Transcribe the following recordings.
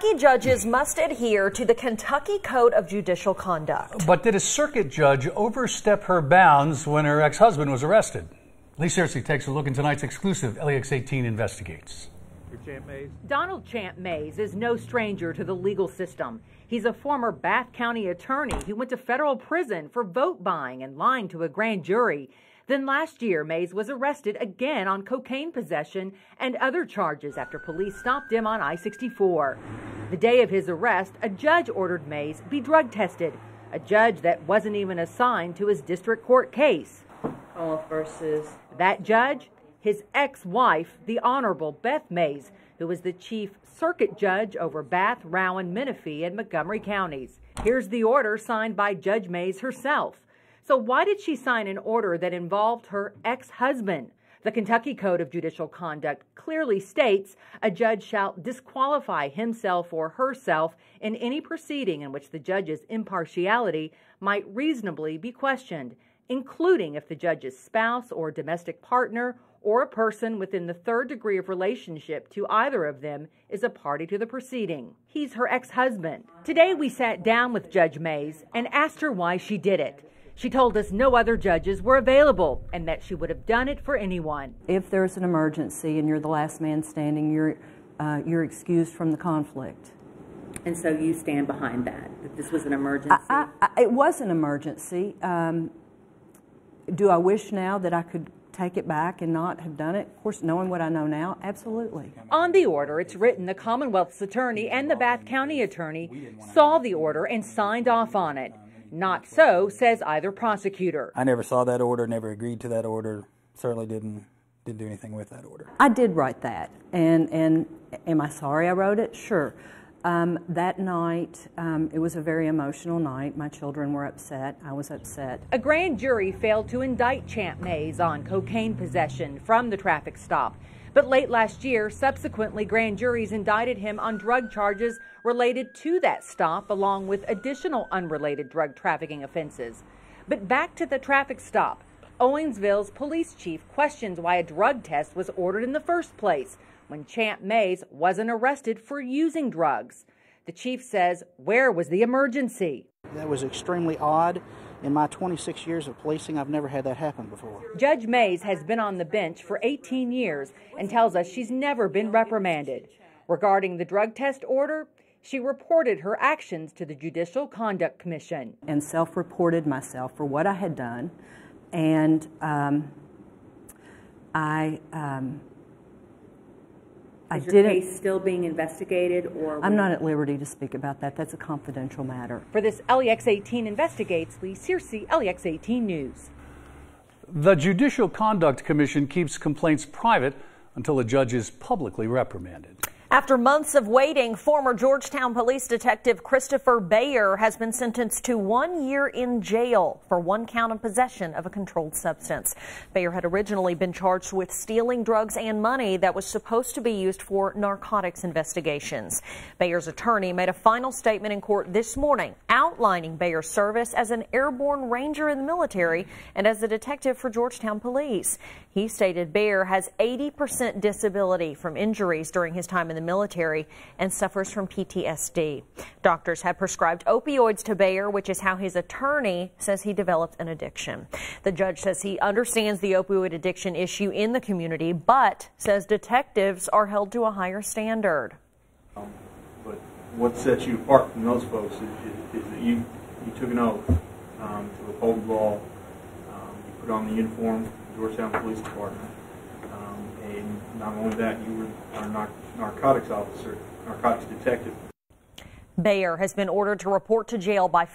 Kentucky judges must adhere to the Kentucky Code of Judicial Conduct. But did a circuit judge overstep her bounds when her ex-husband was arrested? Lee Searcy takes a look in tonight's exclusive LEX 18 Investigates. Donald Champ Mays is no stranger to the legal system. He's a former Bath County attorney who went to federal prison for vote buying and lying to a grand jury. Then last year, Mays was arrested again on cocaine possession and other charges after police stopped him on I-64. The day of his arrest, a judge ordered Mays be drug tested, a judge that wasn't even assigned to his district court case. Versus that judge, his ex-wife, the Honorable Beth Mays, who was the chief circuit judge over Bath, Rowan, Menifee, and Montgomery counties. Here's the order signed by Judge Mays herself. So why did she sign an order that involved her ex-husband? The Kentucky Code of Judicial Conduct clearly states a judge shall disqualify himself or herself in any proceeding in which the judge's impartiality might reasonably be questioned, including if the judge's spouse or domestic partner or a person within the third degree of relationship to either of them is a party to the proceeding. He's her ex-husband. Today we sat down with Judge Mays and asked her why she did it. She told us no other judges were available and that she would have done it for anyone. If there's an emergency and you're the last man standing, you're excused from the conflict. And so you stand behind that this was an emergency? It was an emergency. Do I wish now that I could take it back and not have done it? Of course, knowing what I know now, absolutely. On the order, it's written the Commonwealth's attorney and the Bath County attorney saw the order and signed off on it. Not so, says either prosecutor. I never saw that order, never agreed to that order, certainly didn't do anything with that order. I did write that, and am I sorry I wrote it? Sure. That night, it was a very emotional night. My children were upset. I was upset. A grand jury failed to indict Champ Mays on cocaine possession from the traffic stop. But late last year, subsequently, grand juries indicted him on drug charges related to that stop, along with additional unrelated drug trafficking offenses. But back to the traffic stop. Owensville's police chief questions why a drug test was ordered in the first place when Champ Mays wasn't arrested for using drugs. The chief says, where was the emergency? That was extremely odd. In my 26 years of policing, I've never had that happen before. Judge Mays has been on the bench for 18 years and tells us she's never been reprimanded. Regarding the drug test order, she reported her actions to the Judicial Conduct Commission. And self-reported myself for what I had done. And Is your case still being investigated? Or I'm not at liberty to speak about that. That's a confidential matter. For this LEX 18 Investigates, Lee Searcy, LEX 18 News. The Judicial Conduct Commission keeps complaints private until a judge is publicly reprimanded. After months of waiting, former Georgetown Police Detective Christopher Bayer has been sentenced to 1 year in jail for one count of possession of a controlled substance. Bayer had originally been charged with stealing drugs and money that was supposed to be used for narcotics investigations. Bayer's attorney made a final statement in court this morning outlining Bayer's service as an airborne ranger in the military and as a detective for Georgetown Police. He stated Bayer has 80% disability from injuries during his time in the military and suffers from PTSD. Doctors had prescribed opioids to Bayer, which is how his attorney says he developed an addiction. The judge says he understands the opioid addiction issue in the community, but says detectives are held to a higher standard. But what sets you apart from those folks is that you took an oath to uphold the law. You put on the uniform, Georgetown Police Department. And not only that, you were our narcotics officer, narcotics detective. Bayer has been ordered to report to jail by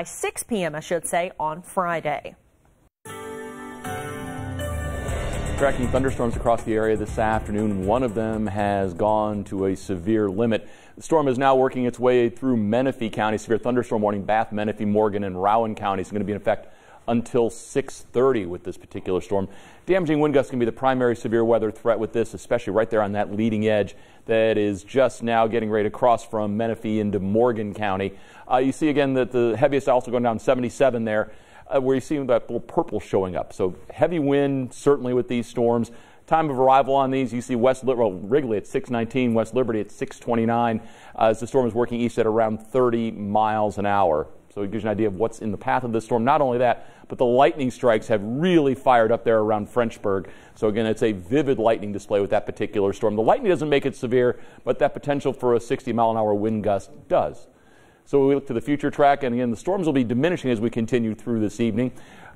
6 p.m., I should say, on Friday. Tracking thunderstorms across the area this afternoon. One of them has gone to a severe limit. The storm is now working its way through Menifee County. Severe thunderstorm warning, Bath, Menifee, Morgan, and Rowan counties. It's going to be in effect until 6:30 with this particular storm. Damaging wind gusts can be the primary severe weather threat with this, especially right there on that leading edge that is just now getting ready to cross from Menifee into Morgan County. You see again that the heaviest also going down 77 there, where you see that little purple showing up. So heavy wind certainly with these storms. Time of arrival on these, you see Wrigley at 619, West Liberty at 629, as the storm is working east at around 30 miles an hour. So it gives you an idea of what's in the path of this storm. Not only that, but the lightning strikes have really fired up there around Frenchburg. So again, it's a vivid lightning display with that particular storm. The lightning doesn't make it severe, but that potential for a 60-mile-an-hour wind gust does. So we look to the future track, and again, the storms will be diminishing as we continue through this evening.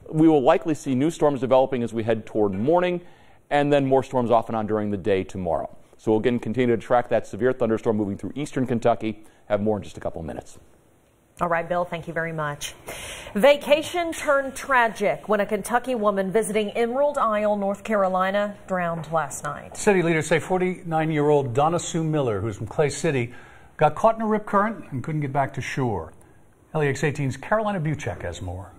We will likely see new storms developing as we head toward morning, and then more storms off and on during the day tomorrow. So we'll again continue to track that severe thunderstorm moving through eastern Kentucky. Have more in just a couple of minutes. All right, Bill, thank you very much. Vacation turned tragic when a Kentucky woman visiting Emerald Isle, North Carolina, drowned last night. City leaders say 49-year-old Donna Sue Miller, who's from Clay City, got caught in a rip current and couldn't get back to shore. LEX 18's Carolina Buchek has more.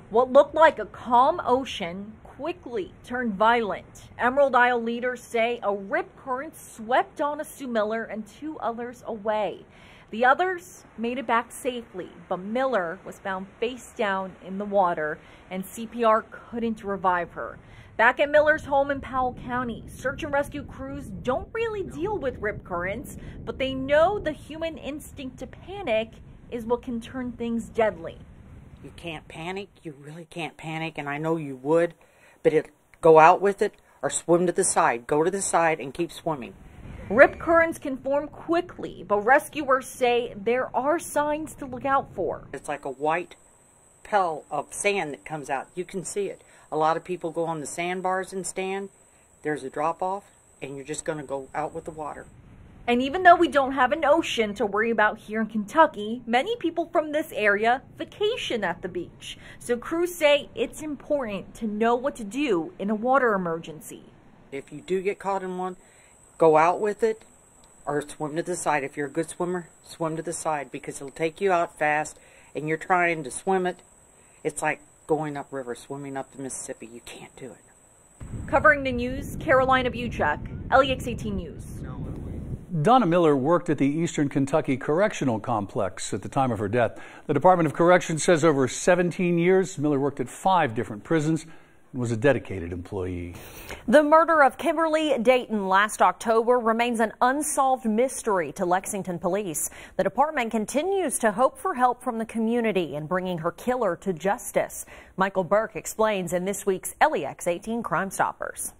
What looked like a calm ocean quickly turned violent. Emerald Isle leaders say a rip current swept Donna Sue Miller and 2 others away. The others made it back safely, but Miller was found face down in the water and CPR couldn't revive her. Back at Miller's home in Powell County, search and rescue crews don't really deal with rip currents, but they know the human instinct to panic is what can turn things deadly. You can't panic, you really can't panic, and I know you would, but go out with it or swim to the side. Go to the side and keep swimming. Rip currents can form quickly, but rescuers say there are signs to look out for. It's like a white pell of sand that comes out. You can see it. A lot of people go on the sandbars and stand. There's a drop off, and you're just going to go out with the water. And even though we don't have an ocean to worry about here in Kentucky, many people from this area vacation at the beach. So crews say it's important to know what to do in a water emergency. If you do get caught in one, go out with it or swim to the side. If you're a good swimmer, swim to the side because it'll take you out fast and you're trying to swim it. It's like going upriver, swimming up the Mississippi. You can't do it. Covering the news, Carolina Buchek, LEX 18 News. Donna Miller worked at the Eastern Kentucky Correctional Complex at the time of her death. The Department of Corrections says over 17 years, Miller worked at 5 different prisons and was a dedicated employee. The murder of Kimberly Dayton last October remains an unsolved mystery to Lexington police. The department continues to hope for help from the community in bringing her killer to justice. Michael Burke explains in this week's LEX 18 Crime Stoppers.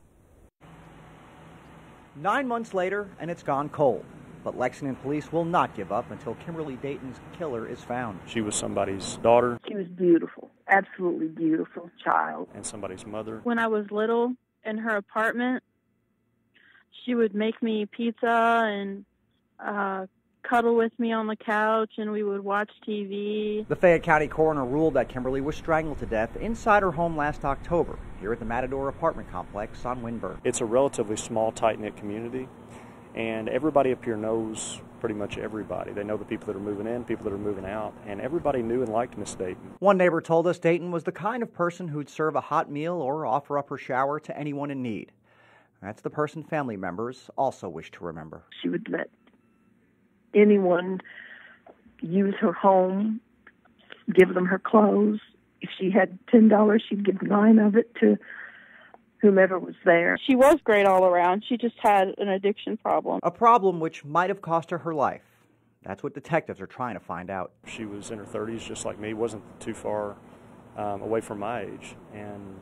9 months later, and it's gone cold. But Lexington police will not give up until Kimberly Dayton's killer is found. She was somebody's daughter. She was beautiful, absolutely beautiful child. And somebody's mother. When I was little, in her apartment, she would make me pizza and cuddle with me on the couch, and we would watch TV. The Fayette County coroner ruled that Kimberly was strangled to death inside her home last October, here at the Matador apartment complex on Windburn. It's a relatively small, tight-knit community, and everybody up here knows pretty much everybody. They know the people that are moving in, people that are moving out, and everybody knew and liked Miss Dayton. One neighbor told us Dayton was the kind of person who'd serve a hot meal or offer up her shower to anyone in need. That's the person family members also wish to remember. She would let anyone use her home, give them her clothes. If she had $10, she'd give 9 of it to whomever was there. She was great all around. She just had an addiction problem. A problem which might have cost her life. That's what detectives are trying to find out. She was in her 30s, just like me, wasn't too far away from my age, and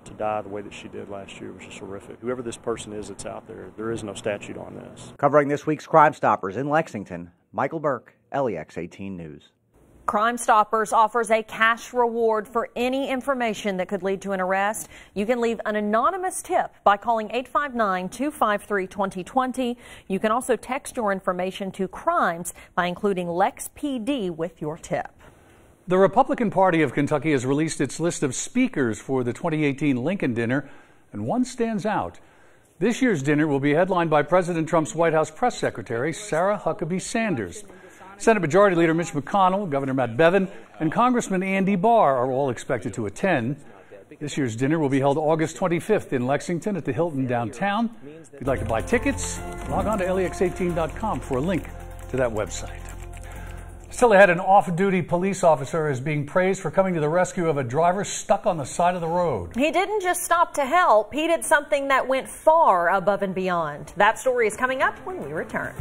to die the way that she did last year was just horrific. Whoever this person is that's out there, there is no statute on this. Covering this week's Crime Stoppers in Lexington, Michael Burke, LEX 18 News. Crime Stoppers offers a cash reward for any information that could lead to an arrest. You can leave an anonymous tip by calling 859-253-2020. You can also text your information to crimes by including LEX PD with your tip. The Republican Party of Kentucky has released its list of speakers for the 2018 Lincoln Dinner, and one stands out. This year's dinner will be headlined by President Trump's White House press secretary, Sarah Huckabee Sanders. Senate Majority Leader Mitch McConnell, Governor Matt Bevin, and Congressman Andy Barr are all expected to attend. This year's dinner will be held August 25th in Lexington at the Hilton downtown. If you'd like to buy tickets, log on to lex18.com for a link to that website. Still ahead, an off-duty police officer is being praised for coming to the rescue of a driver stuck on the side of the road. He didn't just stop to help, he did something that went far above and beyond. That story is coming up when we return.